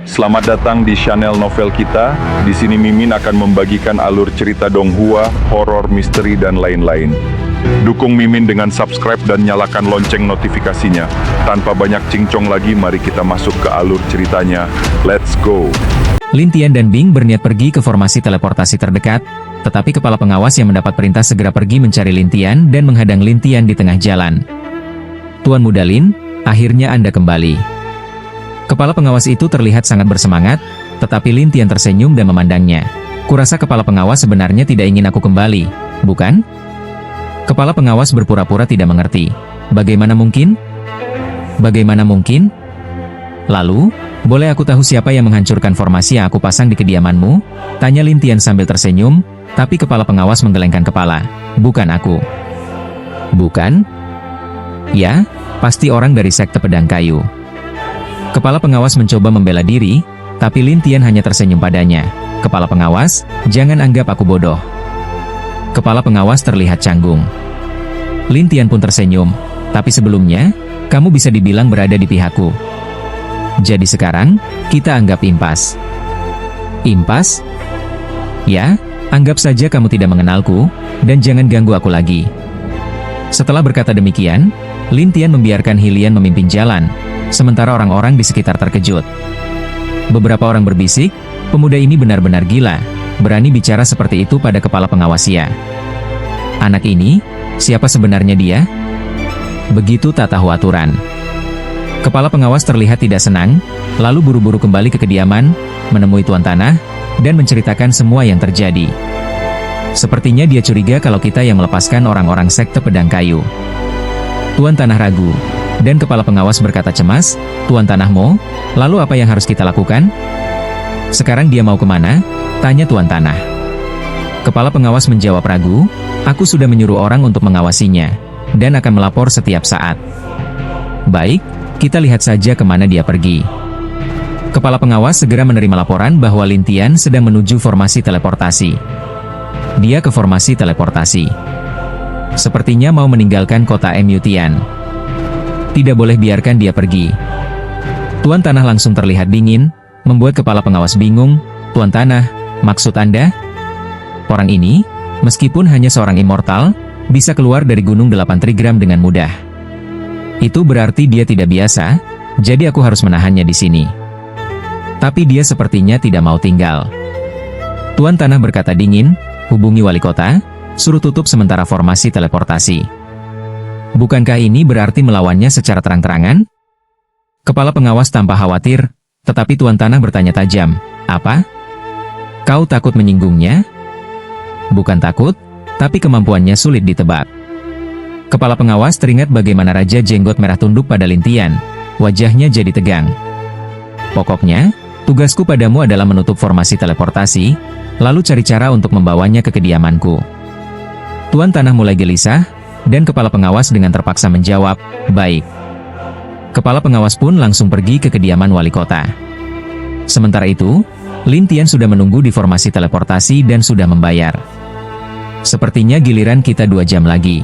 Selamat datang di channel novel kita. Di sini Mimin akan membagikan alur cerita donghua, horor, misteri, dan lain-lain. Dukung Mimin dengan subscribe dan nyalakan lonceng notifikasinya. Tanpa banyak cincong lagi, mari kita masuk ke alur ceritanya. Let's go! Lin Tian dan Bing berniat pergi ke formasi teleportasi terdekat, tetapi kepala pengawas yang mendapat perintah segera pergi mencari Lin Tian dan menghadang Lin Tian di tengah jalan. Tuan Muda Lin, akhirnya Anda kembali. Kepala pengawas itu terlihat sangat bersemangat, tetapi Lin Tian tersenyum dan memandangnya. Kurasa kepala pengawas sebenarnya tidak ingin aku kembali, bukan? Kepala pengawas berpura-pura tidak mengerti. Bagaimana mungkin? Bagaimana mungkin? Lalu, boleh aku tahu siapa yang menghancurkan formasi yang aku pasang di kediamanmu? Tanya Lin Tian sambil tersenyum, tapi kepala pengawas menggelengkan kepala. Bukan aku. Bukan? Ya, pasti orang dari sekte pedang kayu. Kepala pengawas mencoba membela diri, tapi Lin Tian hanya tersenyum padanya. Kepala pengawas, jangan anggap aku bodoh. Kepala pengawas terlihat canggung. Lin Tian pun tersenyum, tapi sebelumnya, kamu bisa dibilang berada di pihakku. Jadi sekarang, kita anggap impas. Impas? Ya, anggap saja kamu tidak mengenalku, dan jangan ganggu aku lagi. Setelah berkata demikian, Lin Tian membiarkan Hilian memimpin jalan, sementara orang-orang di sekitar terkejut. Beberapa orang berbisik, pemuda ini benar-benar gila, berani bicara seperti itu pada kepala pengawas ya. Anak ini, siapa sebenarnya dia? Begitu tak tahu aturan. Kepala pengawas terlihat tidak senang, lalu buru-buru kembali ke kediaman, menemui Tuan Tanah, dan menceritakan semua yang terjadi. Sepertinya dia curiga kalau kita yang melepaskan orang-orang sekte pedang kayu. Tuan Tanah ragu, dan kepala pengawas berkata cemas, Tuan Tanah Mo, lalu apa yang harus kita lakukan? Sekarang dia mau kemana? Tanya Tuan Tanah. Kepala pengawas menjawab ragu, aku sudah menyuruh orang untuk mengawasinya, dan akan melapor setiap saat. Baik, kita lihat saja kemana dia pergi. Kepala pengawas segera menerima laporan bahwa Lin Tian sedang menuju formasi teleportasi. Dia ke formasi teleportasi. Sepertinya mau meninggalkan kota Mu Tian. Tidak boleh biarkan dia pergi. Tuan Tanah langsung terlihat dingin, membuat kepala pengawas bingung. Tuan Tanah, maksud Anda? Orang ini, meskipun hanya seorang immortal, bisa keluar dari Gunung 8 Trigram dengan mudah. Itu berarti dia tidak biasa, jadi aku harus menahannya di sini. Tapi dia sepertinya tidak mau tinggal. Tuan Tanah berkata dingin, hubungi wali kota, suruh tutup sementara formasi teleportasi. Bukankah ini berarti melawannya secara terang-terangan? Kepala pengawas tampak khawatir, tetapi Tuan Tanah bertanya tajam, apa? Kau takut menyinggungnya? Bukan takut, tapi kemampuannya sulit ditebak. Kepala pengawas teringat bagaimana Raja Jenggot Merah tunduk pada Lin Tian. Wajahnya jadi tegang. Pokoknya, tugasku padamu adalah menutup formasi teleportasi, lalu cari cara untuk membawanya ke kediamanku. Tuan Tanah mulai gelisah, dan kepala pengawas dengan terpaksa menjawab, baik. Kepala pengawas pun langsung pergi ke kediaman wali kota. Sementara itu, Lin Tian sudah menunggu di formasi teleportasi dan sudah membayar. Sepertinya giliran kita 2 jam lagi.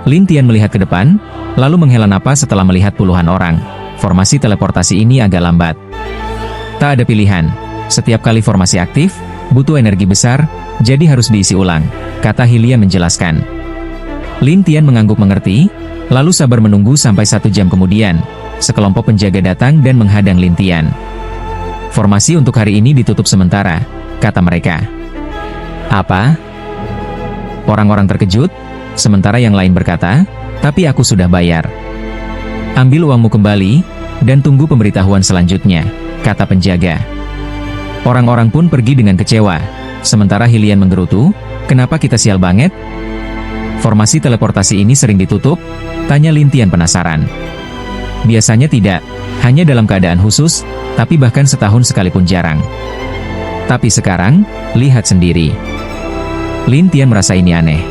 Lin Tian melihat ke depan, lalu menghela napas setelah melihat puluhan orang. Formasi teleportasi ini agak lambat. Tak ada pilihan. Setiap kali formasi aktif, butuh energi besar, jadi harus diisi ulang, kata Hilian menjelaskan. Lin Tian mengangguk mengerti, lalu sabar menunggu sampai 1 jam kemudian, sekelompok penjaga datang dan menghadang Lin Tian. Formasi untuk hari ini ditutup sementara, kata mereka. Apa? Orang-orang terkejut, sementara yang lain berkata, tapi aku sudah bayar. Ambil uangmu kembali, dan tunggu pemberitahuan selanjutnya, kata penjaga. Orang-orang pun pergi dengan kecewa, sementara Hilian menggerutu, kenapa kita sial banget? Formasi teleportasi ini sering ditutup? Tanya Lin Tian penasaran. Biasanya tidak, hanya dalam keadaan khusus, tapi bahkan setahun sekalipun jarang. Tapi sekarang, lihat sendiri. Lin Tian merasa ini aneh.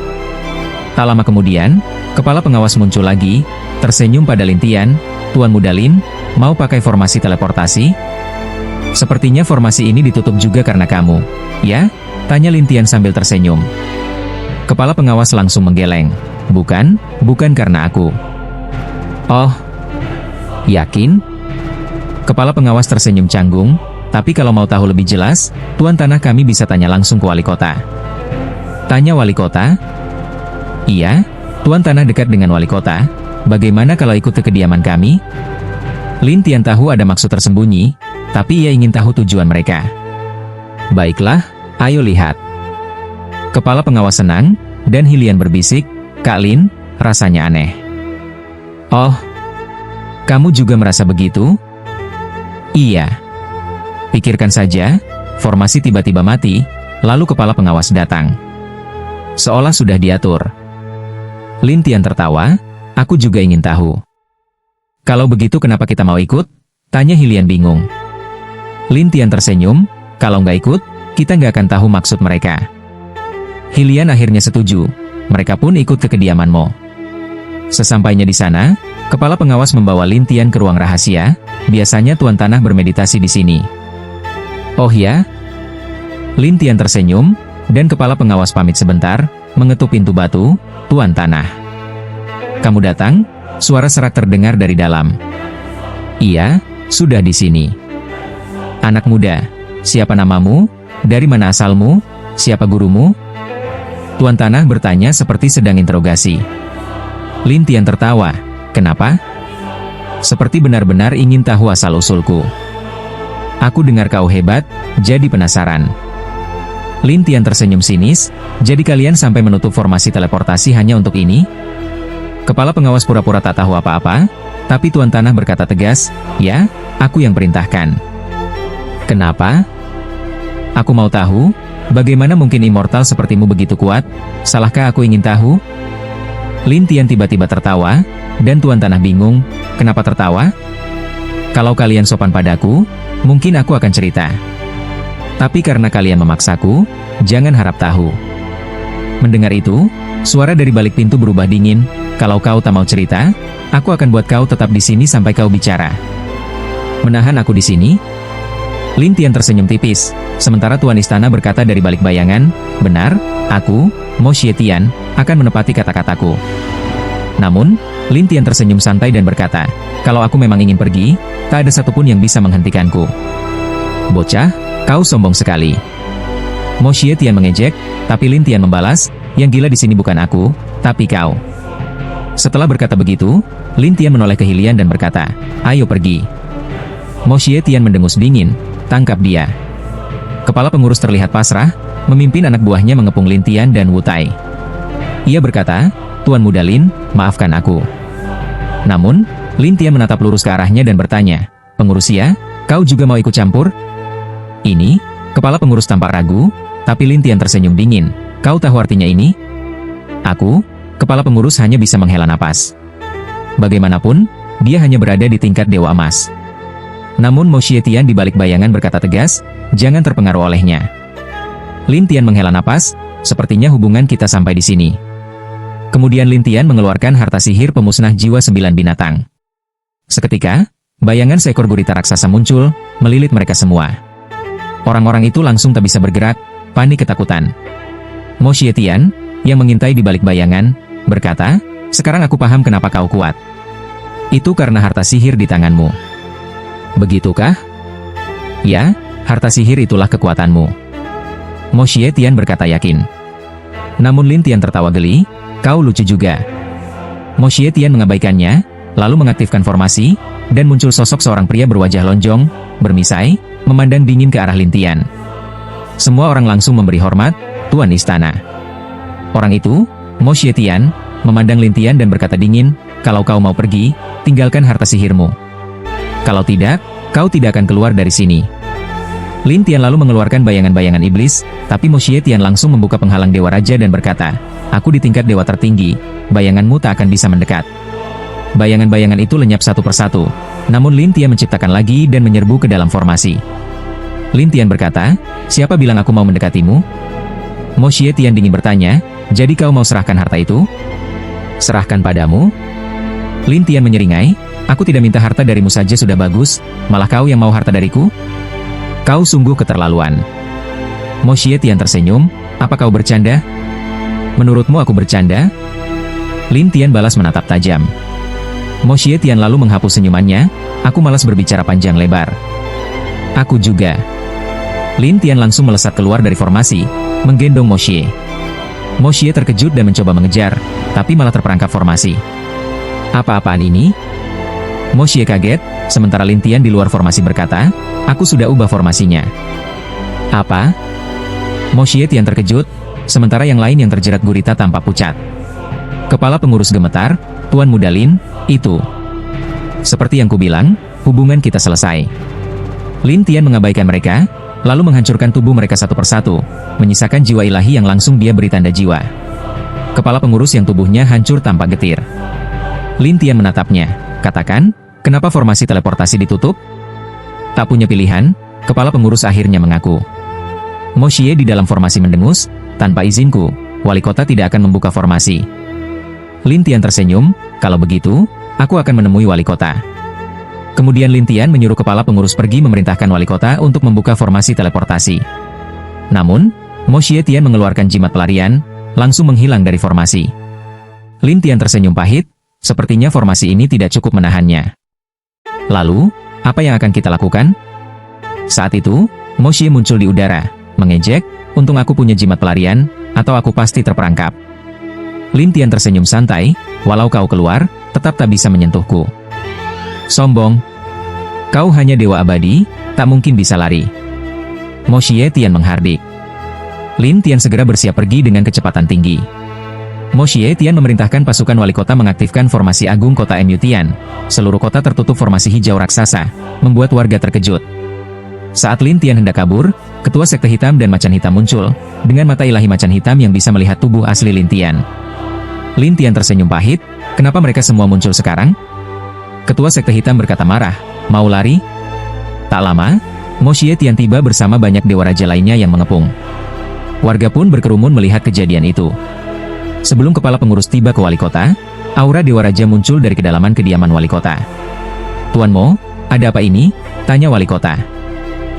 Tak lama kemudian, kepala pengawas muncul lagi, tersenyum pada Lin Tian, Tuan Muda Lin, mau pakai formasi teleportasi? Sepertinya formasi ini ditutup juga karena kamu, ya? Tanya Lin Tian sambil tersenyum. Kepala pengawas langsung menggeleng. Bukan karena aku. Oh, yakin? Kepala pengawas tersenyum canggung, tapi kalau mau tahu lebih jelas, Tuan Tanah kami bisa tanya langsung ke wali kota. Tanya wali kota? Iya, Tuan Tanah dekat dengan wali kota. Bagaimana kalau ikut ke kediaman kami? Lin Tian tahu ada maksud tersembunyi, tapi ia ingin tahu tujuan mereka. Baiklah, ayo lihat. Kepala pengawas senang, dan Hilian berbisik, Kak Lin, rasanya aneh. Oh, kamu juga merasa begitu? Iya. Pikirkan saja, formasi tiba-tiba mati, lalu kepala pengawas datang. Seolah sudah diatur. Lin Tian tertawa, aku juga ingin tahu. Kalau begitu kenapa kita mau ikut? Tanya Hilian bingung. Lin Tian tersenyum, kalau nggak ikut, kita nggak akan tahu maksud mereka. Hilian akhirnya setuju, mereka pun ikut ke kediaman Mo. Sesampainya di sana, kepala pengawas membawa Lin Tian ke ruang rahasia, biasanya Tuan Tanah bermeditasi di sini. Oh ya? Lin Tian tersenyum, dan kepala pengawas pamit sebentar, mengetuk pintu batu, Tuan Tanah. Kamu datang? Suara serak terdengar dari dalam. Iya, sudah di sini. Anak muda, siapa namamu? Dari mana asalmu? Siapa gurumu? Tuan Tanah bertanya seperti sedang interogasi. Lin Tian tertawa. Kenapa? Seperti benar-benar ingin tahu asal-usulku. Aku dengar kau hebat, jadi penasaran. Lin Tian tersenyum sinis, jadi kalian sampai menutup formasi teleportasi hanya untuk ini? Kepala pengawas pura-pura tak tahu apa-apa, tapi Tuan Tanah berkata tegas, ya, aku yang perintahkan. Kenapa? Aku mau tahu, bagaimana mungkin immortal sepertimu begitu kuat? Salahkah aku ingin tahu? Lin Tian tiba-tiba tertawa, dan Tuan Tanah bingung, kenapa tertawa? Kalau kalian sopan padaku, mungkin aku akan cerita. Tapi karena kalian memaksaku, jangan harap tahu. Mendengar itu, suara dari balik pintu berubah dingin, kalau kau tak mau cerita, aku akan buat kau tetap di sini sampai kau bicara. Menahan aku di sini? Lin Tian tersenyum tipis, sementara Tuan Istana berkata dari balik bayangan, benar, aku, Mo Xie Tian, akan menepati kata-kataku. Namun, Lin Tian tersenyum santai dan berkata, kalau aku memang ingin pergi, tak ada satupun yang bisa menghentikanku. Bocah, kau sombong sekali. Mo Xie Tian mengejek, tapi Lin Tian membalas, yang gila di sini bukan aku, tapi kau. Setelah berkata begitu, Lin Tian menoleh ke Hilian dan berkata, ayo pergi. Mo Xie Tian mendengus dingin, tangkap dia. Kepala pengurus terlihat pasrah, memimpin anak buahnya mengepung Lin Tian dan Wu Tai. Ia berkata, Tuan Muda Lin, maafkan aku. Namun, Lin Tian menatap lurus ke arahnya dan bertanya, pengurus ya, kau juga mau ikut campur? Ini, kepala pengurus tampak ragu, tapi Lin Tian tersenyum dingin, kau tahu artinya ini? Aku, kepala pengurus hanya bisa menghela napas. Bagaimanapun, dia hanya berada di tingkat Dewa Emas. Namun Mo Xie Tian di balik bayangan berkata tegas, jangan terpengaruh olehnya. Lin Tian menghela napas, sepertinya hubungan kita sampai di sini. Kemudian Lin Tian mengeluarkan harta sihir pemusnah jiwa 9 binatang. Seketika, bayangan seekor gurita raksasa muncul, melilit mereka semua. Orang-orang itu langsung tak bisa bergerak, panik ketakutan. Mo Xie Tian, yang mengintai di balik bayangan, berkata, sekarang aku paham kenapa kau kuat. Itu karena harta sihir di tanganmu. Begitukah? Ya, harta sihir itulah kekuatanmu. Mo Xie Tian berkata yakin. Namun Lin Tian tertawa geli, kau lucu juga. Mo Xie Tian mengabaikannya, lalu mengaktifkan formasi, dan muncul sosok seorang pria berwajah lonjong, bermisai, memandang dingin ke arah Lin Tian. Semua orang langsung memberi hormat, Tuan Istana. Orang itu, Mo Xie Tian, memandang Lin Tian dan berkata dingin, kalau kau mau pergi, tinggalkan harta sihirmu. Kalau tidak, kau tidak akan keluar dari sini. Lin Tian lalu mengeluarkan bayangan-bayangan iblis, tapi Mo Xie Tian langsung membuka penghalang Dewa Raja dan berkata, aku di tingkat dewa tertinggi, bayanganmu tak akan bisa mendekat. Bayangan-bayangan itu lenyap satu persatu, namun Lin Tian menciptakan lagi dan menyerbu ke dalam formasi. Lin Tian berkata, siapa bilang aku mau mendekatimu? Mo Xie Tian dingin bertanya, jadi kau mau serahkan harta itu? Serahkan padamu? Lin Tian menyeringai, aku tidak minta harta darimu saja sudah bagus, malah kau yang mau harta dariku? Kau sungguh keterlaluan. Mo Xie Tian tersenyum, apa kau bercanda? Menurutmu aku bercanda? Lin Tian balas menatap tajam. Mo Xie Tian lalu menghapus senyumannya, aku malas berbicara panjang lebar. Aku juga. Lin Tian langsung melesat keluar dari formasi, menggendong Mo Xie. Mo Xie terkejut dan mencoba mengejar, tapi malah terperangkap formasi. Apa-apaan ini? Mo Xie kaget, sementara Lin Tian di luar formasi berkata, aku sudah ubah formasinya. Apa? Mo Xie Tian terkejut, sementara yang lain yang terjerat gurita tampak pucat. Kepala pengurus gemetar, Tuan Muda Lin, itu. Seperti yang kubilang, hubungan kita selesai. Lin Tian mengabaikan mereka, lalu menghancurkan tubuh mereka satu persatu, menyisakan jiwa ilahi yang langsung dia beri tanda jiwa. Kepala pengurus yang tubuhnya hancur tampak getir. Lin Tian menatapnya, katakan, kenapa formasi teleportasi ditutup? Tak punya pilihan, kepala pengurus akhirnya mengaku. Mo Xie di dalam formasi mendengus, tanpa izinku, wali kota tidak akan membuka formasi. Lin Tian tersenyum, kalau begitu, aku akan menemui wali kota. Kemudian Lin Tian menyuruh kepala pengurus pergi memerintahkan wali kota untuk membuka formasi teleportasi. Namun, Mo Xie Tian mengeluarkan jimat pelarian, langsung menghilang dari formasi. Lin Tian tersenyum pahit, sepertinya formasi ini tidak cukup menahannya. Lalu, apa yang akan kita lakukan? Saat itu, Mo Xie muncul di udara, mengejek, untung aku punya jimat pelarian, atau aku pasti terperangkap. Lin Tian tersenyum santai, walau kau keluar, tetap tak bisa menyentuhku. Sombong. Kau hanya dewa abadi, tak mungkin bisa lari. Mo Xie Tian menghardik. Lin Tian segera bersiap pergi dengan kecepatan tinggi. Mo Xie Tian memerintahkan pasukan wali kota mengaktifkan formasi agung kota Mu Tian. Seluruh kota tertutup formasi hijau raksasa, membuat warga terkejut. Saat Lin Tian hendak kabur, ketua sekte hitam dan macan hitam muncul, dengan mata ilahi macan hitam yang bisa melihat tubuh asli Lin Tian. Lin Tian tersenyum pahit, kenapa mereka semua muncul sekarang? Ketua sekte hitam berkata marah, mau lari? Tak lama, Mo Xie Tian tiba bersama banyak dewa raja lainnya yang mengepung. Warga pun berkerumun melihat kejadian itu. Sebelum kepala pengurus tiba ke wali kota, aura dewa raja muncul dari kedalaman kediaman wali kota. Tuan Mo, ada apa ini? Tanya wali kota.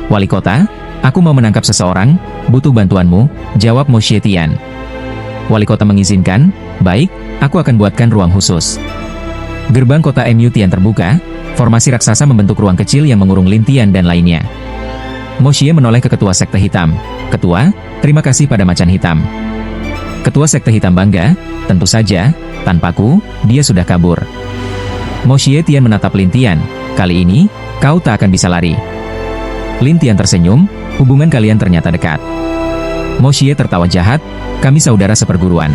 Wali kota, aku mau menangkap seseorang, butuh bantuanmu, jawab Mo Xie Tian. Wali kota mengizinkan, baik, aku akan buatkan ruang khusus. Gerbang kota Mu Tian terbuka, formasi raksasa membentuk ruang kecil yang mengurung Lin Tian dan lainnya. Mo Xie menoleh ke ketua sekte hitam. Ketua, terima kasih pada macan hitam. Ketua sekte hitam bangga, tentu saja, tanpaku, dia sudah kabur. Mo Xie Tian menatap Lin Tian, kali ini, kau tak akan bisa lari. Lin Tian tersenyum, hubungan kalian ternyata dekat. Mo Xie tertawa jahat, kami saudara seperguruan.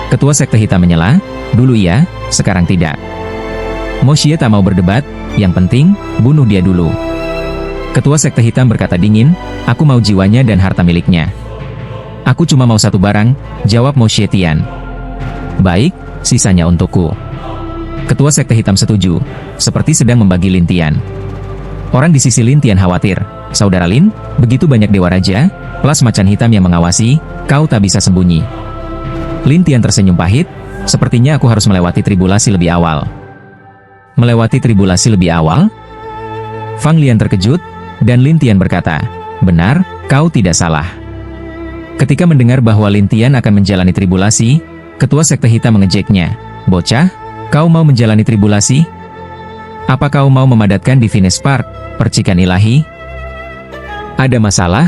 Ketua sekte hitam menyela, dulu iya, sekarang tidak. Mo Xie tak mau berdebat, yang penting, bunuh dia dulu. Ketua sekte hitam berkata dingin, aku mau jiwanya dan harta miliknya. Aku cuma mau satu barang, jawab Mo Xie Tian. Baik, sisanya untukku. Ketua sekte hitam setuju, seperti sedang membagi Lin Tian. Orang di sisi Lin Tian khawatir, saudara Lin, begitu banyak dewa raja, plus macan hitam yang mengawasi, kau tak bisa sembunyi. Lin Tian tersenyum pahit, sepertinya aku harus melewati tribulasi lebih awal. Melewati tribulasi lebih awal? Fang Lian terkejut, dan Lin Tian berkata, benar, kau tidak salah. Ketika mendengar bahwa Lin Tian akan menjalani tribulasi, ketua sekte hitam mengejeknya, bocah, kau mau menjalani tribulasi? Apa kau mau memadatkan Divine Spark, percikan ilahi? Ada masalah?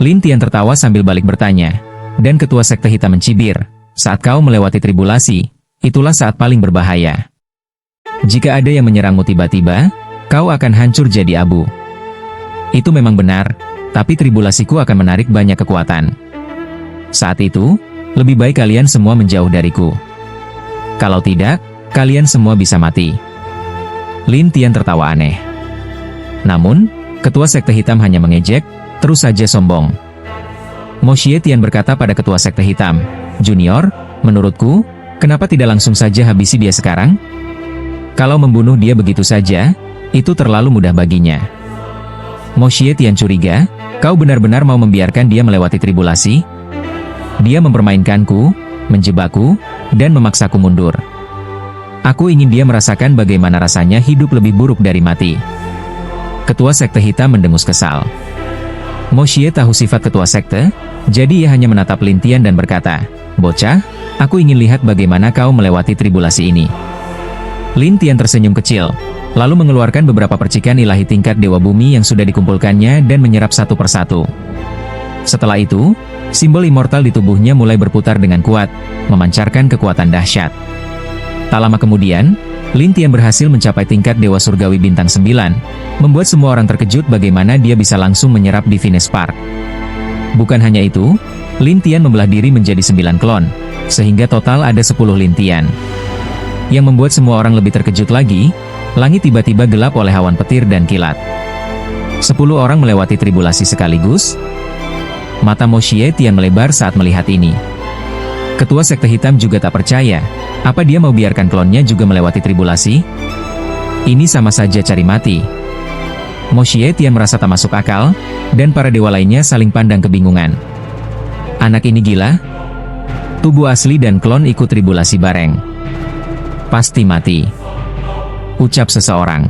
Lin Tian tertawa sambil balik bertanya, dan ketua sekte hitam mencibir, saat kau melewati tribulasi, itulah saat paling berbahaya. Jika ada yang menyerangmu tiba-tiba, kau akan hancur jadi abu. Itu memang benar, tapi tribulasiku akan menarik banyak kekuatan. Saat itu, lebih baik kalian semua menjauh dariku. Kalau tidak, kalian semua bisa mati. Lin Tian tertawa aneh. Namun, ketua sekte hitam hanya mengejek, terus saja sombong. Mo Xie Tian berkata pada ketua sekte hitam, Junior, menurutku, kenapa tidak langsung saja habisi dia sekarang? Kalau membunuh dia begitu saja, itu terlalu mudah baginya. Mo Xie Tian curiga, kau benar-benar mau membiarkan dia melewati tribulasi? Dia mempermainkanku, menjebakku, dan memaksaku mundur. Aku ingin dia merasakan bagaimana rasanya hidup lebih buruk dari mati. Ketua sekte hitam mendengus kesal. Mo Xie tahu sifat ketua sekte, jadi ia hanya menatap Lin Tian dan berkata, bocah, aku ingin lihat bagaimana kau melewati tribulasi ini. Lin Tian tersenyum kecil, lalu mengeluarkan beberapa percikan ilahi tingkat Dewa Bumi yang sudah dikumpulkannya dan menyerap satu persatu. Setelah itu, simbol immortal di tubuhnya mulai berputar dengan kuat, memancarkan kekuatan dahsyat. Tak lama kemudian, Lin Tian berhasil mencapai tingkat Dewa Surgawi Bintang 9, membuat semua orang terkejut bagaimana dia bisa langsung menyerap Divine Spark. Bukan hanya itu, Lin Tian membelah diri menjadi 9 klon, sehingga total ada 10 Lin Tian. Yang membuat semua orang lebih terkejut lagi, langit tiba-tiba gelap oleh awan petir dan kilat. 10 orang melewati tribulasi sekaligus. Mata Mo Xie Tian melebar saat melihat ini. Ketua Sekte Hitam juga tak percaya, apa dia mau biarkan klonnya juga melewati tribulasi? Ini sama saja cari mati. Mo Xie Tian merasa tak masuk akal, dan para dewa lainnya saling pandang kebingungan. Anak ini gila? Tubuh asli dan klon ikut tribulasi bareng. Pasti mati, ucap seseorang.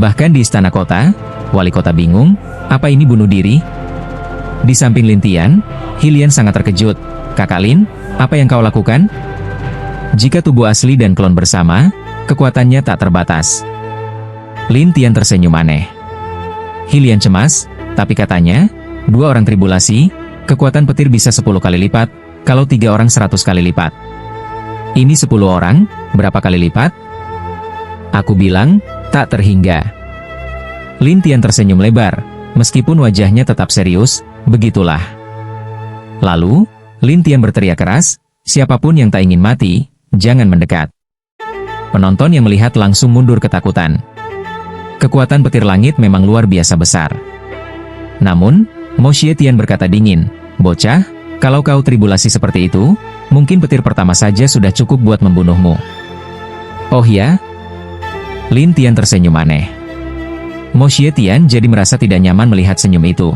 Bahkan di istana kota, wali kota bingung, apa ini bunuh diri? Di samping Lin Tian, Hilian sangat terkejut. Kakak Lin, apa yang kau lakukan? Jika tubuh asli dan klon bersama, kekuatannya tak terbatas. Lin Tian tersenyum aneh. Hilian cemas, tapi katanya, 2 orang tribulasi, kekuatan petir bisa 10 kali lipat, kalau 3 orang 100 kali lipat. Ini 10 orang, berapa kali lipat? Aku bilang, tak terhingga. Lin Tian tersenyum lebar, meskipun wajahnya tetap serius, begitulah. Lalu, Lin Tian berteriak keras, siapapun yang tak ingin mati, jangan mendekat. Penonton yang melihat langsung mundur ketakutan. Kekuatan petir langit memang luar biasa besar. Namun, Mo Xie Tian berkata dingin, bocah, kalau kau tribulasi seperti itu, mungkin petir pertama saja sudah cukup buat membunuhmu. Oh ya? Lin Tian tersenyum aneh. Mo Xie Tian jadi merasa tidak nyaman melihat senyum itu.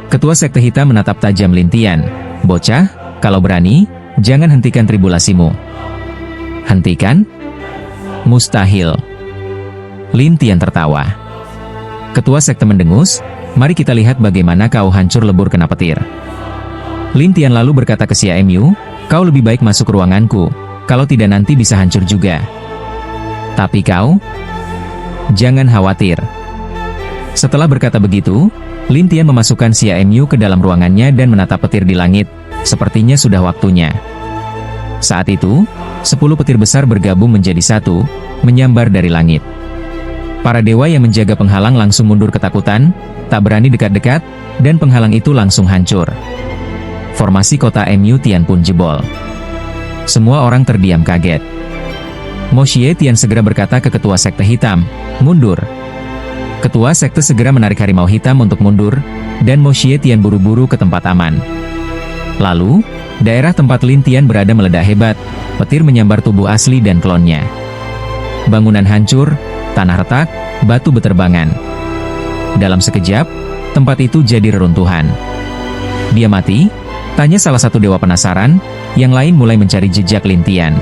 Ketua Sekte Hitam menatap tajam Lin Tian. Bocah, kalau berani, jangan hentikan tribulasimu. Hentikan? Mustahil. Lin Tian tertawa. Ketua Sekte mendengus, mari kita lihat bagaimana kau hancur lebur kena petir. Lin Tian lalu berkata ke Xia Mu, kau lebih baik masuk ruanganku, kalau tidak nanti bisa hancur juga. Tapi kau? Jangan khawatir. Setelah berkata begitu, Lin Tian memasukkan Xia Mu ke dalam ruangannya dan menatap petir di langit, sepertinya sudah waktunya. Saat itu, 10 petir besar bergabung menjadi satu, menyambar dari langit. Para dewa yang menjaga penghalang langsung mundur ketakutan, tak berani dekat-dekat, dan penghalang itu langsung hancur. Formasi kota Mu Tian pun jebol. Semua orang terdiam kaget. Mo Xie Tian segera berkata ke Ketua Sekte Hitam, mundur. Ketua Sekte segera menarik Harimau Hitam untuk mundur, dan Mo Xie Tian buru-buru ke tempat aman. Lalu, daerah tempat Lin Tian berada meledak hebat, petir menyambar tubuh asli dan klonnya. Bangunan hancur, tanah retak, batu beterbangan. Dalam sekejap, tempat itu jadi reruntuhan. Dia mati? Tanya salah satu dewa penasaran, yang lain mulai mencari jejak Lin Tian.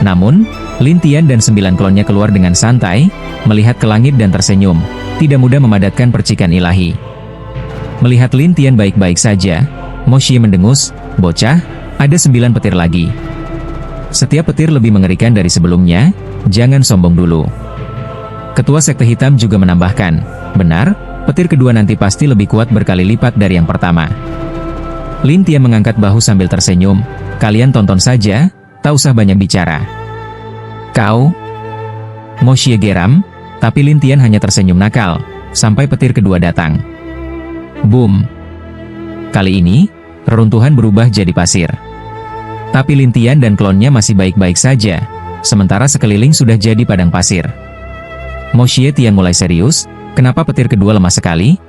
Namun, Lin Tian dan 9 klonnya keluar dengan santai, melihat ke langit dan tersenyum, tidak mudah memadatkan percikan ilahi. Melihat Lin Tian baik-baik saja, Mo Xie mendengus, bocah, ada 9 petir lagi. Setiap petir lebih mengerikan dari sebelumnya, jangan sombong dulu. Ketua Sekte Hitam juga menambahkan, benar, petir kedua nanti pasti lebih kuat berkali lipat dari yang pertama. Lin Tian mengangkat bahu sambil tersenyum, kalian tonton saja, tak usah banyak bicara. Kau? Mo Xie geram, tapi Lin Tian hanya tersenyum nakal, sampai petir kedua datang. Boom! Kali ini, reruntuhan berubah jadi pasir. Tapi Lin Tian dan klonnya masih baik-baik saja, sementara sekeliling sudah jadi padang pasir. Mo Xie Tian mulai serius, kenapa petir kedua lemah sekali?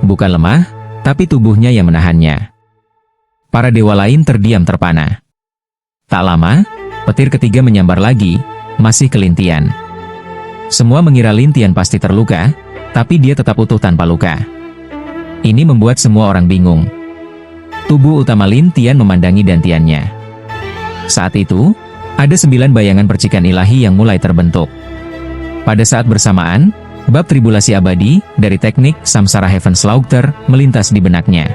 Bukan lemah, tapi tubuhnya yang menahannya. Para dewa lain terdiam terpana. Tak lama, petir ketiga menyambar lagi, masih ke Lin Tian. Semua mengira Lin Tian pasti terluka, tapi dia tetap utuh tanpa luka. Ini membuat semua orang bingung. Tubuh utama Lin Tian memandangi dantiannya. Saat itu, ada 9 bayangan percikan ilahi yang mulai terbentuk. Pada saat bersamaan, bab tribulasi abadi dari teknik Samsara Heaven Slaughter melintas di benaknya.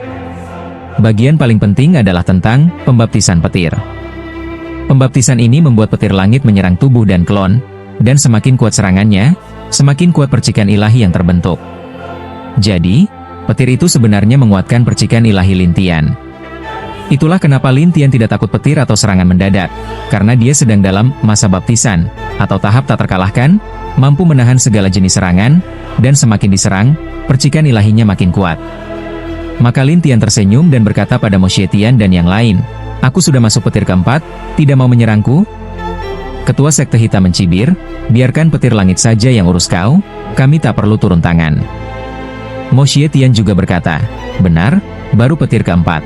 Bagian paling penting adalah tentang pembaptisan petir. Pembaptisan ini membuat petir langit menyerang tubuh dan klon, dan semakin kuat serangannya, semakin kuat percikan ilahi yang terbentuk. Jadi, petir itu sebenarnya menguatkan percikan ilahi Lin Tian. Itulah kenapa Lin Tian tidak takut petir atau serangan mendadak, karena dia sedang dalam masa baptisan, atau tahap tak terkalahkan, mampu menahan segala jenis serangan, dan semakin diserang, percikan ilahinya makin kuat. Maka Lin Tian tersenyum dan berkata pada Mo Xietian dan yang lain, "Aku sudah masuk petir keempat, tidak mau menyerangku?" Ketua Sekte Hitam mencibir, "Biarkan petir langit saja yang urus kau, kami tak perlu turun tangan." Mo Xietian juga berkata, "Benar, baru petir keempat.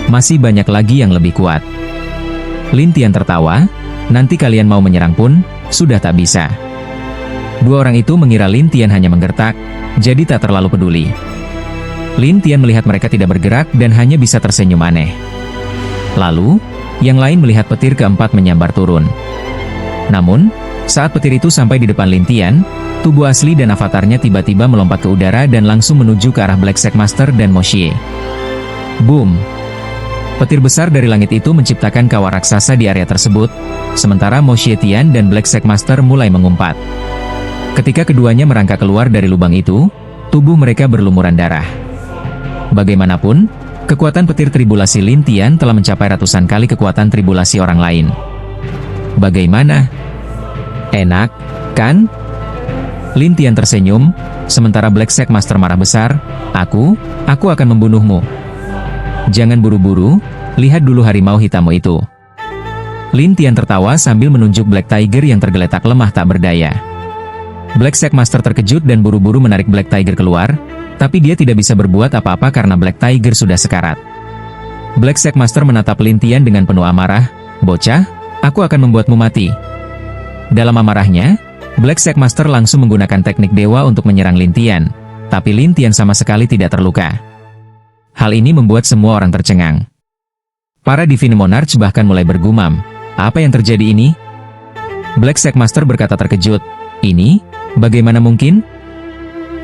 Masih banyak lagi yang lebih kuat." Lin Tian tertawa, "Nanti kalian mau menyerang pun, sudah tak bisa." Dua orang itu mengira Lin Tian hanya menggertak, jadi tak terlalu peduli. Lin Tian melihat mereka tidak bergerak dan hanya bisa tersenyum aneh. Lalu, yang lain melihat petir keempat menyambar turun. Namun, saat petir itu sampai di depan Lin Tian, tubuh asli dan avatarnya tiba-tiba melompat ke udara dan langsung menuju ke arah Black Sect Master dan Mo Xie. Boom! Petir besar dari langit itu menciptakan kawah raksasa di area tersebut, sementara Mo Xietian dan Black Sect Master mulai mengumpat. Ketika keduanya merangkak keluar dari lubang itu, tubuh mereka berlumuran darah. Bagaimanapun, kekuatan petir tribulasi Lin Tian telah mencapai ratusan kali kekuatan tribulasi orang lain. Bagaimana? Enak, kan? Lin Tian tersenyum, sementara Black Sect Master marah besar, Aku akan membunuhmu. Jangan buru-buru, lihat dulu harimau hitammu itu." Lin Tian tertawa sambil menunjuk Black Tiger yang tergeletak lemah tak berdaya. Black Sect Master terkejut dan buru-buru menarik Black Tiger keluar, tapi dia tidak bisa berbuat apa-apa karena Black Tiger sudah sekarat. Black Sect Master menatap Lin Tian dengan penuh amarah, "Bocah, aku akan membuatmu mati." Dalam amarahnya, Black Sect Master langsung menggunakan teknik dewa untuk menyerang Lin Tian, tapi Lin Tian sama sekali tidak terluka. Hal ini membuat semua orang tercengang. Para Divine Monarch bahkan mulai bergumam, "Apa yang terjadi ini?" Black Sect Master berkata terkejut, "Ini, bagaimana mungkin?"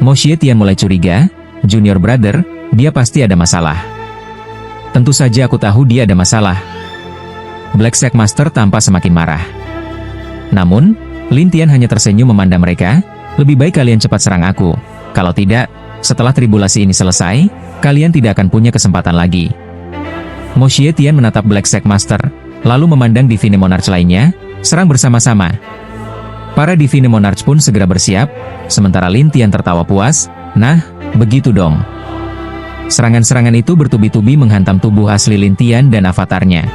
Mo Xietian mulai curiga, "Junior brother, dia pasti ada masalah." "Tentu saja aku tahu dia ada masalah." Black Sect Master tampak semakin marah. Namun, Lin Tian hanya tersenyum memandang mereka, "Lebih baik kalian cepat serang aku. Kalau tidak, setelah tribulasi ini selesai, kalian tidak akan punya kesempatan lagi." Mo Xietian menatap Black Sect Master, lalu memandang Divine Monarch lainnya, "Serang bersama-sama." Para Divine Monarch pun segera bersiap, sementara Lin Tian tertawa puas, "Nah, begitu dong." Serangan-serangan itu bertubi-tubi menghantam tubuh asli Lin Tian dan avatarnya.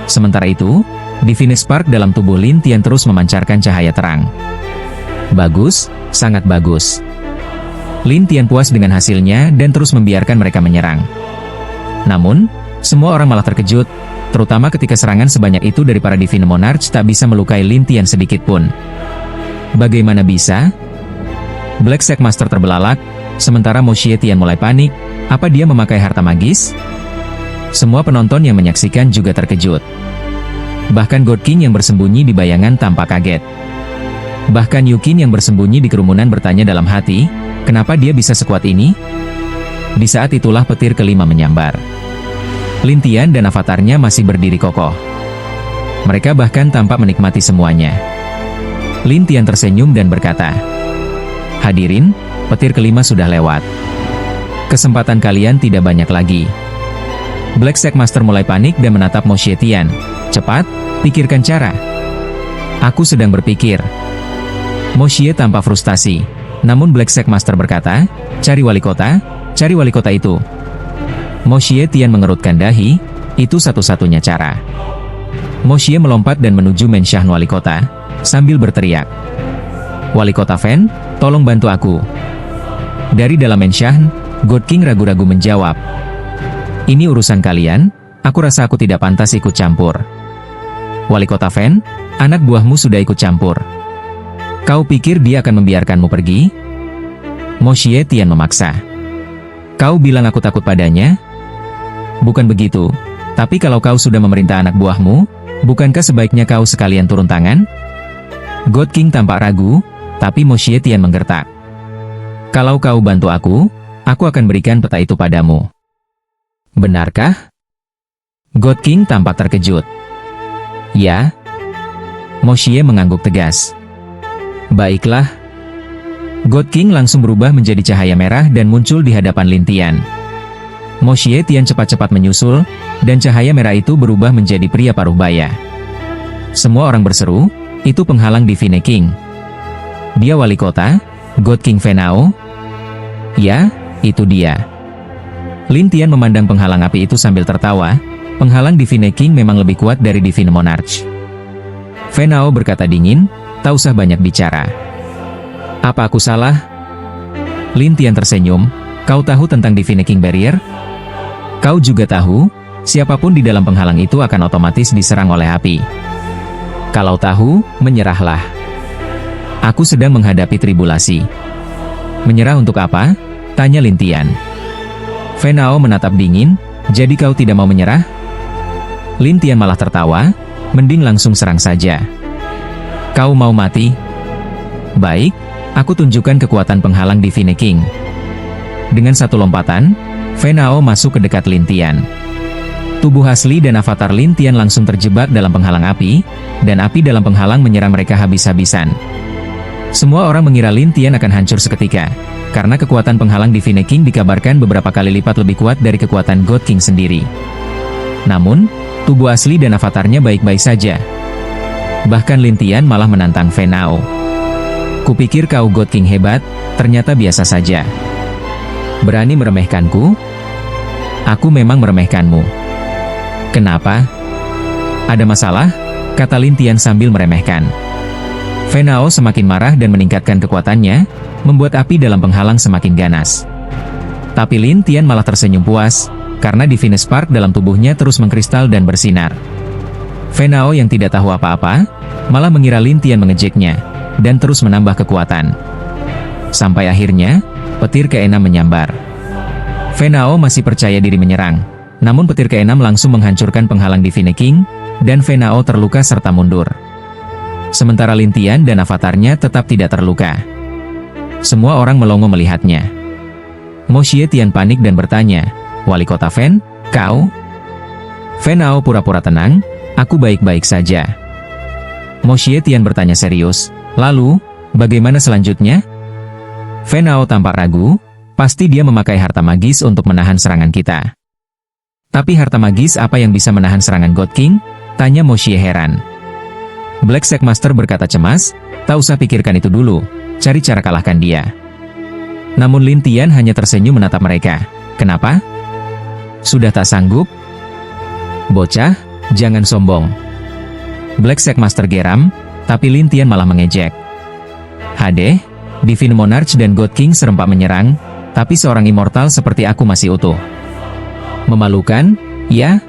Sementara itu, Divine Spark dalam tubuh Lin Tian terus memancarkan cahaya terang. Bagus, sangat bagus. Lin Tian puas dengan hasilnya dan terus membiarkan mereka menyerang. Namun, semua orang malah terkejut, terutama ketika serangan sebanyak itu dari para Divine Monarch tak bisa melukai Lin Tian sedikit pun. Bagaimana bisa? Black Sect Master terbelalak, sementara Mo Xietian mulai panik, apa dia memakai harta magis? Semua penonton yang menyaksikan juga terkejut. Bahkan God King yang bersembunyi di bayangan tampak kaget. Bahkan Yukin yang bersembunyi di kerumunan bertanya dalam hati, kenapa dia bisa sekuat ini? Di saat itulah petir kelima menyambar. Lin Tian dan avatarnya masih berdiri kokoh. Mereka bahkan tampak menikmati semuanya. Lin Tian tersenyum dan berkata, "Hadirin, petir kelima sudah lewat. Kesempatan kalian tidak banyak lagi." Black Sect Master mulai panik dan menatap Mo Xietian. "Cepat, pikirkan cara." "Aku sedang berpikir." Mo Xie tampak frustasi. Namun Black Sect Master berkata, cari wali kota itu." Mo Xietian mengerutkan dahi, itu satu-satunya cara. Mo Xie melompat dan menuju Mensyahn wali kota, sambil berteriak, "Wali kota Fen, tolong bantu aku." Dari dalam Mensyahn, God King ragu-ragu menjawab, "Ini urusan kalian, aku rasa aku tidak pantas ikut campur." "Wali kota Fen, anak buahmu sudah ikut campur. Kau pikir dia akan membiarkanmu pergi?" Mo Xietian memaksa. "Kau bilang aku takut padanya?" "Bukan begitu, tapi kalau kau sudah memerintah anak buahmu, bukankah sebaiknya kau sekalian turun tangan?" God King tampak ragu, tapi Mo Xietian menggertak. "Kalau kau bantu aku akan berikan peta itu padamu." "Benarkah?" God King tampak terkejut. Ya? Mo Xie mengangguk tegas. Baiklah. God King langsung berubah menjadi cahaya merah dan muncul di hadapan Lin Tian. Mo Xie Tian cepat-cepat menyusul, dan cahaya merah itu berubah menjadi pria paruh baya. Semua orang berseru, itu penghalang Divine King. Dia wali kota, God King Fenao? Ya, itu dia. Lin Tian memandang penghalang api itu sambil tertawa, penghalang Divine King memang lebih kuat dari Divine Monarch. Fenao berkata dingin, tak usah banyak bicara. Apa aku salah? Lin Tian tersenyum, kau tahu tentang Divine King Barrier? Kau juga tahu, siapapun di dalam penghalang itu akan otomatis diserang oleh api. Kalau tahu, menyerahlah. Aku sedang menghadapi tribulasi. Menyerah untuk apa? Tanya Lin Tian. Fenao menatap dingin, jadi kau tidak mau menyerah? Lin Tian malah tertawa, mending langsung serang saja. Kau mau mati? Baik, aku tunjukkan kekuatan penghalang Divine King. Dengan satu lompatan, Fenao masuk ke dekat Lin Tian. Tubuh asli dan avatar Lin Tian langsung terjebak dalam penghalang api, dan api dalam penghalang menyerang mereka habis-habisan. Semua orang mengira Lin Tian akan hancur seketika, karena kekuatan penghalang Divine King dikabarkan beberapa kali lipat lebih kuat dari kekuatan God King sendiri. Namun, tubuh asli dan avatarnya baik-baik saja. Bahkan Lin Tian malah menantang Fenao. Kupikir kau God King hebat, ternyata biasa saja. Berani meremehkanku? Aku memang meremehkanmu. Kenapa? Ada masalah? Kata Lin Tian sambil meremehkan. Fenao semakin marah dan meningkatkan kekuatannya, membuat api dalam penghalang semakin ganas. Tapi Lin Tian malah tersenyum puas, karena Divine Spark dalam tubuhnya terus mengkristal dan bersinar. Fenao yang tidak tahu apa-apa, malah mengira Lin Tian mengejeknya, dan terus menambah kekuatan. Sampai akhirnya, petir ke-6 menyambar. Fenao masih percaya diri menyerang, namun petir ke-6 langsung menghancurkan penghalang Divine King, dan Fenao terluka serta mundur. Sementara Lin Tian dan avatarnya tetap tidak terluka. Semua orang melongo melihatnya. Mo Xie Tian panik dan bertanya, Wali Kota Fen, kau? Fenao pura-pura tenang, aku baik-baik saja. Mo Xie Tian bertanya serius, lalu, bagaimana selanjutnya? Fenao tampak ragu, pasti dia memakai harta magis untuk menahan serangan kita. Tapi harta magis apa yang bisa menahan serangan God King? Tanya Mo Xie heran. Black Sack Master berkata cemas, tak usah pikirkan itu dulu, cari cara kalahkan dia. Namun Lin Tian hanya tersenyum menatap mereka. Kenapa? Sudah tak sanggup? Bocah, jangan sombong. Black Sack Master geram, tapi Lin Tian malah mengejek. Hadeh, Divine Monarch dan God King serempak menyerang, tapi seorang immortal seperti aku masih utuh. Memalukan, ya?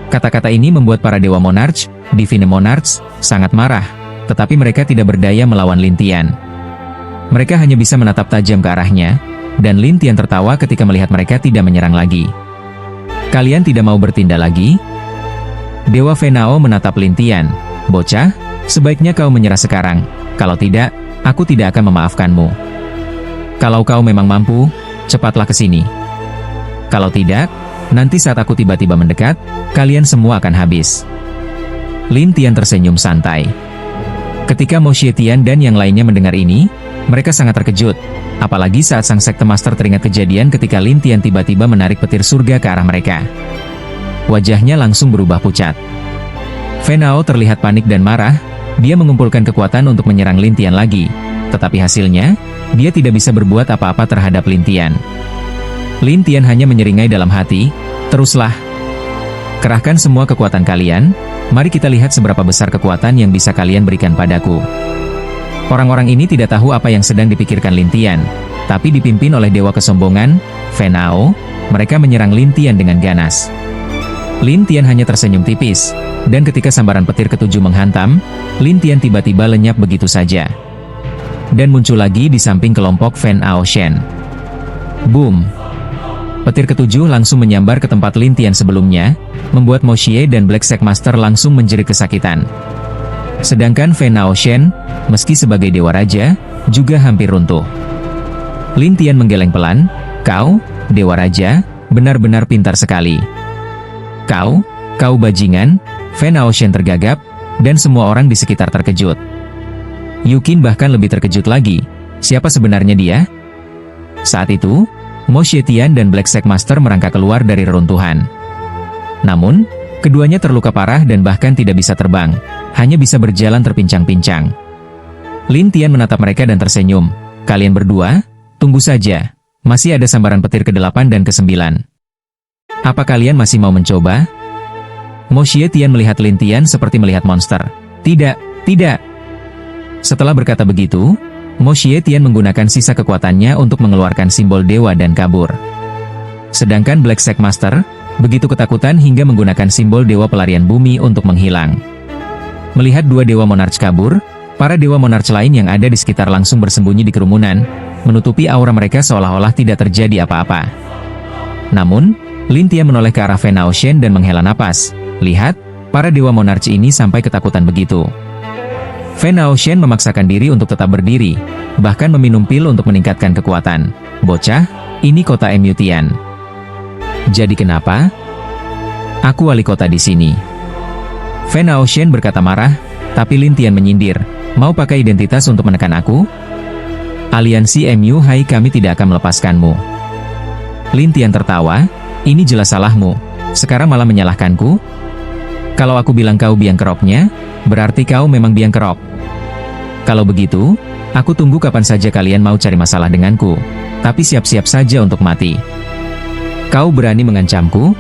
Kata-kata ini membuat para Dewa Monarch, Divine Monarch, sangat marah, tetapi mereka tidak berdaya melawan Lin Tian. Mereka hanya bisa menatap tajam ke arahnya, dan Lin Tian tertawa ketika melihat mereka tidak menyerang lagi. Kalian tidak mau bertindak lagi? Dewa Fenao menatap Lin Tian. Bocah, sebaiknya kau menyerah sekarang, kalau tidak, aku tidak akan memaafkanmu. Kalau kau memang mampu, cepatlah ke sini. Kalau tidak, nanti saat aku tiba-tiba mendekat, kalian semua akan habis. Lin Tian tersenyum santai. Ketika Mo Xie Tian dan yang lainnya mendengar ini, mereka sangat terkejut, apalagi saat sang Sekte Master teringat kejadian ketika Lin Tian tiba-tiba menarik petir surga ke arah mereka. Wajahnya langsung berubah pucat. Fenao terlihat panik dan marah, dia mengumpulkan kekuatan untuk menyerang Lin Tian lagi, tetapi hasilnya, dia tidak bisa berbuat apa-apa terhadap Lin Tian. Lin Tian hanya menyeringai dalam hati, teruslah. Kerahkan semua kekuatan kalian, mari kita lihat seberapa besar kekuatan yang bisa kalian berikan padaku. Orang-orang ini tidak tahu apa yang sedang dipikirkan Lin Tian, tapi dipimpin oleh Dewa Kesombongan, Fenao, mereka menyerang Lin Tian dengan ganas. Lin Tian hanya tersenyum tipis, dan ketika sambaran petir ketujuh menghantam, Lin Tian tiba-tiba lenyap begitu saja. Dan muncul lagi di samping kelompok Fenao Shen. Boom! Petir ketujuh langsung menyambar ke tempat Lin Tian sebelumnya, membuat Mo Xie dan Black Sack Master langsung menjerit kesakitan. Sedangkan Fenao Shen, meski sebagai Dewa Raja, juga hampir runtuh. Lin Tian menggeleng pelan, kau, Dewa Raja, benar-benar pintar sekali. Kau bajingan, Fan Aoshen tergagap, dan semua orang di sekitar terkejut. Yukin bahkan lebih terkejut lagi. Siapa sebenarnya dia? Saat itu, Mo Xietian dan Black Sack Master merangkak keluar dari reruntuhan. Namun, keduanya terluka parah dan bahkan tidak bisa terbang, hanya bisa berjalan terpincang-pincang. Lin Tian menatap mereka dan tersenyum. Kalian berdua, tunggu saja. Masih ada sambaran petir ke-8 dan ke-9. Apa kalian masih mau mencoba? Mo Xietian melihat Lin Tian seperti melihat monster. Tidak, tidak. Setelah berkata begitu, Mo Xietian menggunakan sisa kekuatannya untuk mengeluarkan simbol dewa dan kabur. Sedangkan Black Sack Master begitu ketakutan hingga menggunakan simbol dewa pelarian bumi untuk menghilang. Melihat dua dewa monarch kabur, para dewa monarch lain yang ada di sekitar langsung bersembunyi di kerumunan, menutupi aura mereka seolah-olah tidak terjadi apa-apa. Namun, Lin Tian menoleh ke arah Fan Aoshen dan menghela napas. Lihat, para dewa monarch ini sampai ketakutan begitu. Fan Aoshen memaksakan diri untuk tetap berdiri, bahkan meminum pil untuk meningkatkan kekuatan. Bocah, ini kota MU Tian. Jadi kenapa? Aku wali kota di sini. Fan Aoshen berkata marah, tapi Lin Tian menyindir. Mau pakai identitas untuk menekan aku? Aliansi MU Hai kami tidak akan melepaskanmu. Lin Tian tertawa, ini jelas salahmu. Sekarang malah menyalahkanku? Kalau aku bilang kau biang keroknya, berarti kau memang biang kerok. Kalau begitu, aku tunggu kapan saja kalian mau cari masalah denganku. Tapi siap-siap saja untuk mati. Kau berani mengancamku?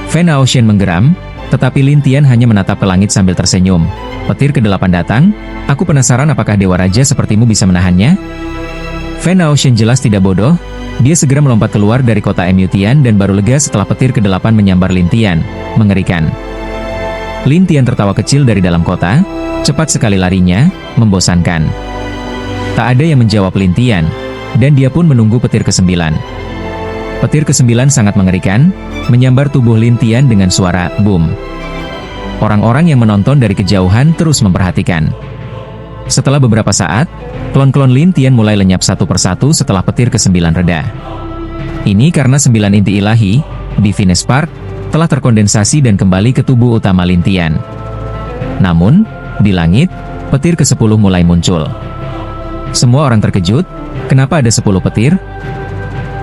Fan Aoshen menggeram, tetapi Lin Tian hanya menatap ke langit sambil tersenyum. Petir ke-8 datang, aku penasaran apakah Dewa Raja sepertimu bisa menahannya? Fan Aoshen jelas tidak bodoh, dia segera melompat keluar dari kota MU Tian dan baru lega setelah petir ke-8 menyambar Lin Tian. Mengerikan. Lin Tian tertawa kecil dari dalam kota, cepat sekali larinya, membosankan. Tak ada yang menjawab Lin Tian, dan dia pun menunggu petir ke-9. Petir ke-9 sangat mengerikan, menyambar tubuh Lin Tian dengan suara boom. Orang-orang yang menonton dari kejauhan terus memperhatikan. Setelah beberapa saat, klon-klon Lin Tian mulai lenyap satu persatu setelah petir ke-9 reda. Ini karena 9 inti ilahi, Divine Spark, telah terkondensasi dan kembali ke tubuh utama Lin Tian. Namun, di langit, petir ke-10 mulai muncul. Semua orang terkejut, kenapa ada 10 petir?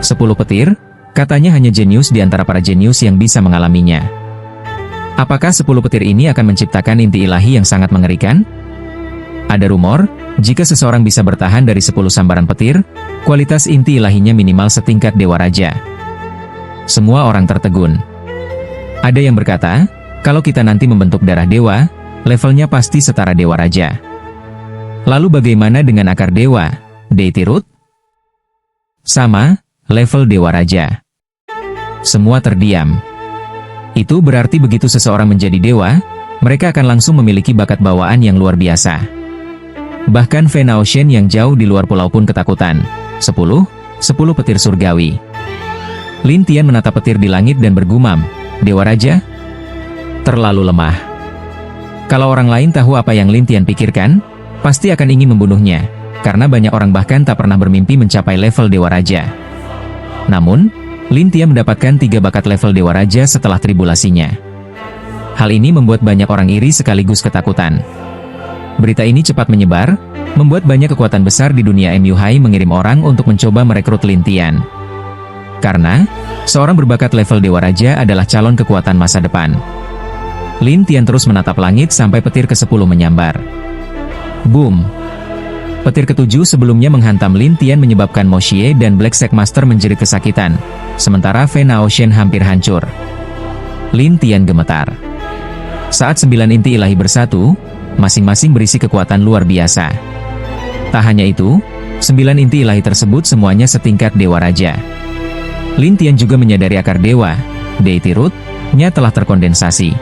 10 petir? Katanya hanya jenius di antara para jenius yang bisa mengalaminya. Apakah 10 petir ini akan menciptakan inti ilahi yang sangat mengerikan? Ada rumor, jika seseorang bisa bertahan dari 10 sambaran petir, kualitas inti ilahinya minimal setingkat Dewa Raja. Semua orang tertegun. Ada yang berkata, kalau kita nanti membentuk darah dewa, levelnya pasti setara Dewa Raja. Lalu bagaimana dengan akar dewa, Deity Root? Sama, level Dewa Raja. Semua terdiam. Itu berarti begitu seseorang menjadi dewa, mereka akan langsung memiliki bakat bawaan yang luar biasa. Bahkan Fan Aoshen yang jauh di luar pulau pun ketakutan. 10 petir surgawi. Lin Tian menatap petir di langit dan bergumam, Dewa Raja? Terlalu lemah. Kalau orang lain tahu apa yang Lin Tian pikirkan, pasti akan ingin membunuhnya, karena banyak orang bahkan tak pernah bermimpi mencapai level Dewa Raja. Namun, Lin Tian mendapatkan 3 bakat level Dewa Raja setelah tribulasinya. Hal ini membuat banyak orang iri sekaligus ketakutan. Berita ini cepat menyebar, membuat banyak kekuatan besar di dunia MU Hai mengirim orang untuk mencoba merekrut Lin Tian. Karena, seorang berbakat level Dewa Raja adalah calon kekuatan masa depan. Lin Tian terus menatap langit sampai petir ke-10 menyambar. Boom! Petir ke-7 sebelumnya menghantam Lin Tian menyebabkan Mo Xie dan Black Sack Master menjerit kesakitan, sementara Fan Aoshen hampir hancur. Lin Tian gemetar. Saat 9 inti ilahi bersatu, masing-masing berisi kekuatan luar biasa. Tak hanya itu, 9 inti ilahi tersebut semuanya setingkat Dewa Raja. Lin Tian juga menyadari akar dewa, Deity Root-nya telah terkondensasi.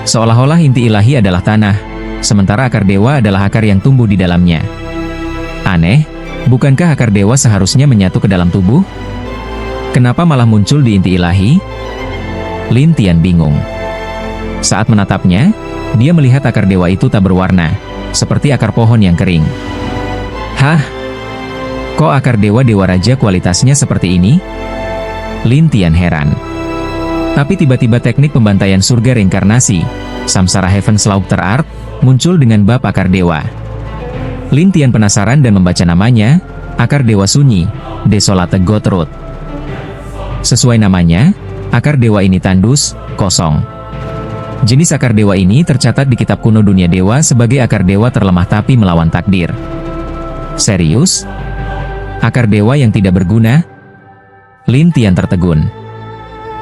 Seolah-olah inti ilahi adalah tanah, sementara akar dewa adalah akar yang tumbuh di dalamnya. Aneh, bukankah akar dewa seharusnya menyatu ke dalam tubuh? Kenapa malah muncul di inti ilahi? Lin Tian bingung. Saat menatapnya, dia melihat akar dewa itu tak berwarna, seperti akar pohon yang kering. Hah? Kok akar dewa Dewa Raja kualitasnya seperti ini? Lin Tian heran. Tapi tiba-tiba teknik pembantaian surga reinkarnasi, Samsara Heaven Slaughter Art, muncul dengan bab akar dewa. Lin Tian penasaran dan membaca namanya, akar dewa sunyi, Desolate God Root. Sesuai namanya, akar dewa ini tandus, kosong. Jenis akar dewa ini tercatat di kitab kuno dunia dewa sebagai akar dewa terlemah tapi melawan takdir. Serius? Akar dewa yang tidak berguna? Lin Tian tertegun.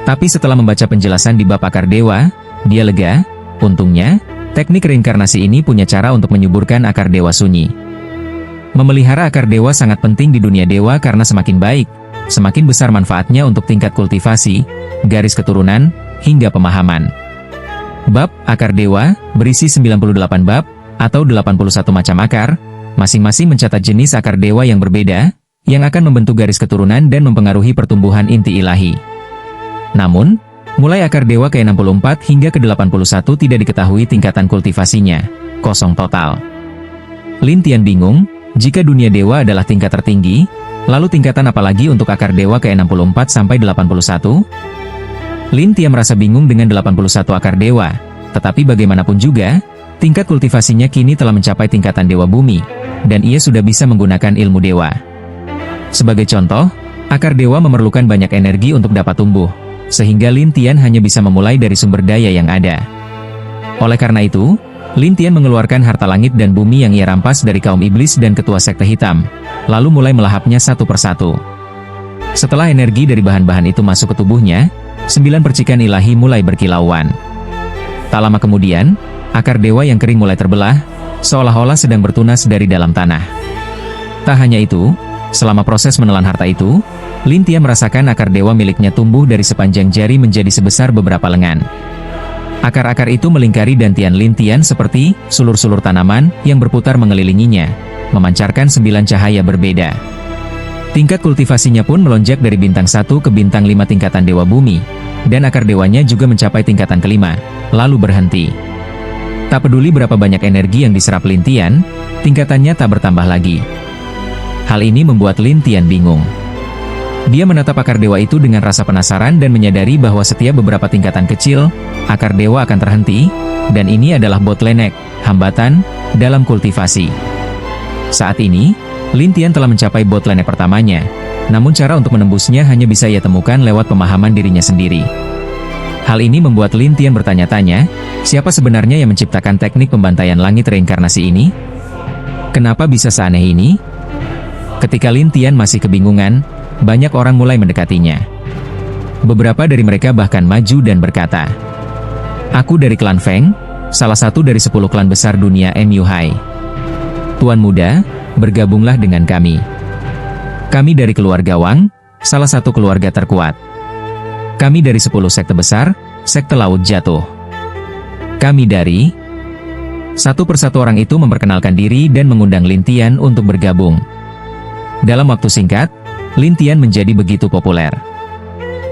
Tapi setelah membaca penjelasan di bab akar dewa, dia lega. Untungnya, teknik reinkarnasi ini punya cara untuk menyuburkan akar dewa sunyi. Memelihara akar dewa sangat penting di dunia dewa karena semakin baik, semakin besar manfaatnya untuk tingkat kultivasi, garis keturunan, hingga pemahaman. Bab akar dewa berisi 98 bab, atau 81 macam akar, masing-masing mencatat jenis akar dewa yang berbeda, yang akan membentuk garis keturunan dan mempengaruhi pertumbuhan inti ilahi. Namun, mulai akar dewa ke-64 hingga ke-81 tidak diketahui tingkatan kultivasinya, kosong total. Lin Tian bingung, jika dunia dewa adalah tingkat tertinggi, lalu tingkatan apalagi untuk akar dewa ke-64 sampai 81? Lin Tian merasa bingung dengan 81 akar dewa, tetapi bagaimanapun juga, tingkat kultivasinya kini telah mencapai tingkatan dewa bumi, dan ia sudah bisa menggunakan ilmu dewa. Sebagai contoh, akar dewa memerlukan banyak energi untuk dapat tumbuh, sehingga Lin Tian hanya bisa memulai dari sumber daya yang ada. Oleh karena itu, Lin Tian mengeluarkan harta langit dan bumi yang ia rampas dari kaum iblis dan ketua sekte hitam, lalu mulai melahapnya satu persatu. Setelah energi dari bahan-bahan itu masuk ke tubuhnya, 9 percikan ilahi mulai berkilauan. Tak lama kemudian, akar dewa yang kering mulai terbelah, seolah-olah sedang bertunas dari dalam tanah. Tak hanya itu, selama proses menelan harta itu, Lin Tian merasakan akar dewa miliknya tumbuh dari sepanjang jari menjadi sebesar beberapa lengan. Akar-akar itu melingkari dantian Lin Tian seperti sulur-sulur tanaman yang berputar mengelilinginya, memancarkan 9 cahaya berbeda. Tingkat kultivasinya pun melonjak dari bintang 1 ke bintang 5 tingkatan dewa bumi, dan akar dewanya juga mencapai tingkatan ke-5, lalu berhenti. Tak peduli berapa banyak energi yang diserap Lin Tian, tingkatannya tak bertambah lagi. Hal ini membuat Lin Tian bingung. Dia menatap akar dewa itu dengan rasa penasaran dan menyadari bahwa setiap beberapa tingkatan kecil, akar dewa akan terhenti, dan ini adalah bottleneck, hambatan, dalam kultivasi. Saat ini, Lin Tian telah mencapai bottleneck pertamanya, namun cara untuk menembusnya hanya bisa ia temukan lewat pemahaman dirinya sendiri. Hal ini membuat Lin Tian bertanya-tanya, siapa sebenarnya yang menciptakan teknik pembantaian langit reinkarnasi ini? Kenapa bisa seaneh ini? Ketika Lin Tian masih kebingungan, banyak orang mulai mendekatinya. Beberapa dari mereka bahkan maju dan berkata, "Aku dari klan Feng, salah satu dari 10 klan besar dunia MUHai. Tuan muda, bergabunglah dengan kami. Kami dari keluarga Wang, salah satu keluarga terkuat. Kami dari 10 sekte besar, sekte Laut Jatuh. Kami dari..." Satu persatu orang itu memperkenalkan diri dan mengundang Lin Tian untuk bergabung. Dalam waktu singkat, Lin Tian menjadi begitu populer.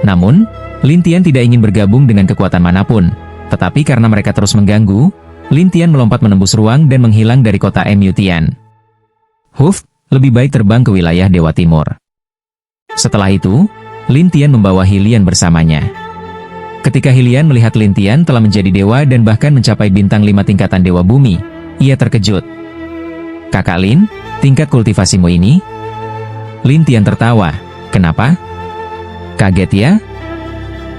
Namun, Lin Tian tidak ingin bergabung dengan kekuatan manapun, tetapi karena mereka terus mengganggu, Lin Tian melompat menembus ruang dan menghilang dari kota MU Tian. Lebih baik terbang ke wilayah Dewa Timur. Setelah itu, Lin Tian membawa Hilian bersamanya. Ketika Hilian melihat Lin Tian telah menjadi dewa dan bahkan mencapai bintang 5 tingkatan dewa bumi, ia terkejut. "Kakak Lin, tingkat kultivasimu ini?" Lin Tian tertawa. "Kenapa? Kaget ya?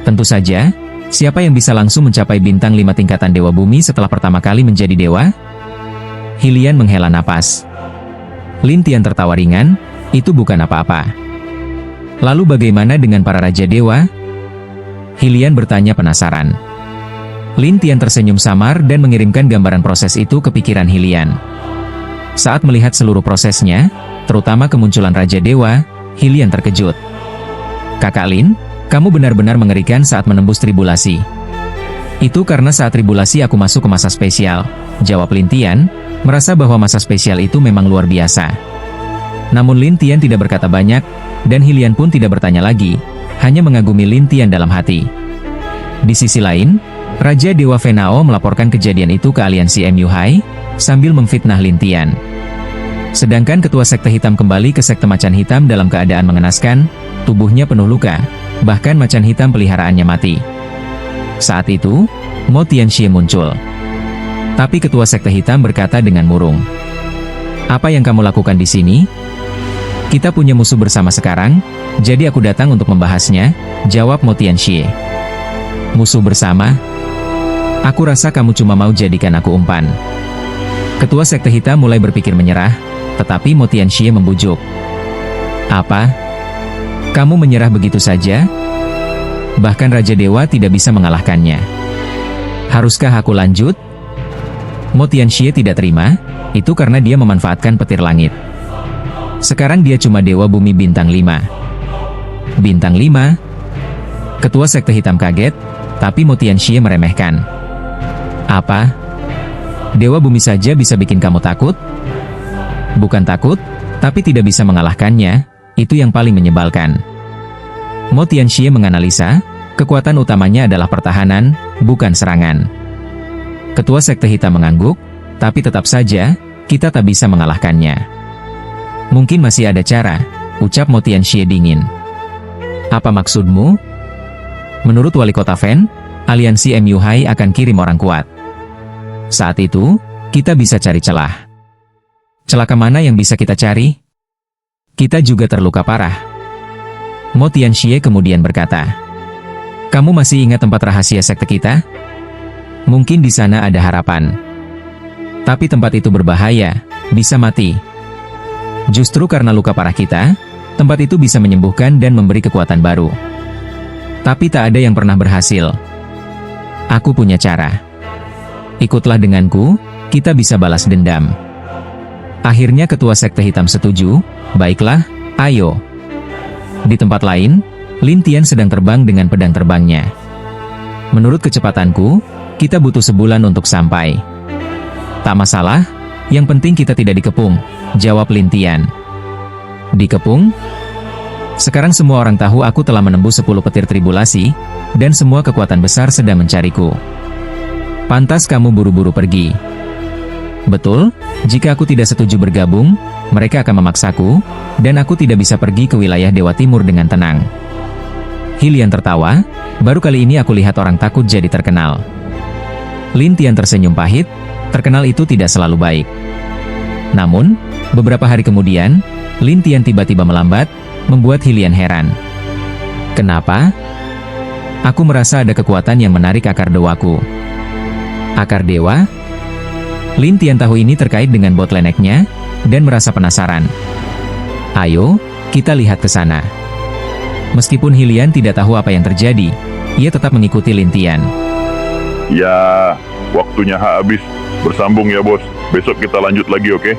Tentu saja, siapa yang bisa langsung mencapai bintang 5 tingkatan dewa bumi setelah pertama kali menjadi dewa?" Hilian menghela napas. Lin Tian tertawa ringan, "Itu bukan apa-apa." "Lalu bagaimana dengan para raja dewa?" Hilian bertanya penasaran. Lin Tian tersenyum samar dan mengirimkan gambaran proses itu ke pikiran Hilian. Saat melihat seluruh prosesnya, terutama kemunculan Raja Dewa, Hilian terkejut. "Kakak Lin, kamu benar-benar mengerikan saat menembus tribulasi." "Itu karena saat tribulasi aku masuk ke masa spesial," jawab Lin Tian, merasa bahwa masa spesial itu memang luar biasa. Namun Lin Tian tidak berkata banyak, dan Hilian pun tidak bertanya lagi, hanya mengagumi Lin Tian dalam hati. Di sisi lain, Raja Dewa Venao melaporkan kejadian itu ke aliansi MUHai, sambil memfitnah Lin Tian. Sedangkan ketua sekte hitam kembali ke sekte macan hitam dalam keadaan mengenaskan, tubuhnya penuh luka, bahkan macan hitam peliharaannya mati. Saat itu, Mo Tianxie muncul. Tapi ketua sekte hitam berkata dengan murung, "Apa yang kamu lakukan di sini? Kita punya musuh bersama sekarang, jadi aku datang untuk membahasnya," jawab Mo Tianxie. "Musuh bersama? Aku rasa kamu cuma mau jadikan aku umpan." Ketua sekte hitam mulai berpikir menyerah, tetapi Mo Tianxie membujuk. "Apa? Kamu menyerah begitu saja? Bahkan Raja Dewa tidak bisa mengalahkannya. Haruskah aku lanjut?" Mo Tianxie tidak terima, itu karena dia memanfaatkan petir langit. Sekarang dia cuma Dewa Bumi Bintang 5. Bintang 5? Ketua sekte hitam kaget, tapi Mo Tianxie meremehkan. "Apa? Dewa Bumi saja bisa bikin kamu takut? Bukan takut, tapi tidak bisa mengalahkannya, itu yang paling menyebalkan." Mo Tianxie menganalisa, kekuatan utamanya adalah pertahanan, bukan serangan. Ketua sekte hitam mengangguk, tapi tetap saja, kita tak bisa mengalahkannya. "Mungkin masih ada cara," ucap Mo Tianxie dingin. "Apa maksudmu?" "Menurut Wali Kota Fen, aliansi MUHai akan kirim orang kuat. Saat itu, kita bisa cari celah." "Celah kemana yang bisa kita cari? Kita juga terluka parah." Mo Tianxie kemudian berkata, "Kamu masih ingat tempat rahasia sekte kita? Mungkin di sana ada harapan. Tapi tempat itu berbahaya, bisa mati. Justru karena luka parah kita, tempat itu bisa menyembuhkan dan memberi kekuatan baru. Tapi tak ada yang pernah berhasil. Aku punya cara. Ikutlah denganku, kita bisa balas dendam." Akhirnya ketua sekte hitam setuju, "Baiklah, ayo." Di tempat lain, Lin Tian sedang terbang dengan pedang terbangnya. "Menurut kecepatanku, kita butuh sebulan untuk sampai." "Tak masalah, yang penting kita tidak dikepung," jawab Lin Tian. "Dikepung? Sekarang semua orang tahu aku telah menembus 10 petir tribulasi, dan semua kekuatan besar sedang mencariku. Pantas kamu buru-buru pergi." "Betul, jika aku tidak setuju bergabung, mereka akan memaksaku, dan aku tidak bisa pergi ke wilayah Dewa Timur dengan tenang." Hilian tertawa, "Baru kali ini aku lihat orang takut jadi terkenal." Lin Tian tersenyum pahit, terkenal itu tidak selalu baik. Namun, beberapa hari kemudian, Lin Tian tiba-tiba melambat, membuat Hilian heran. "Kenapa?" "Aku merasa ada kekuatan yang menarik akar dewaku." "Akar dewa?" Lin Tian tahu ini terkait dengan bottleneck-nya, dan merasa penasaran. "Ayo, kita lihat ke sana." Meskipun Hilian tidak tahu apa yang terjadi, ia tetap mengikuti Lin Tian. Ya, waktunya habis. Bersambung ya bos. Besok kita lanjut lagi, oke?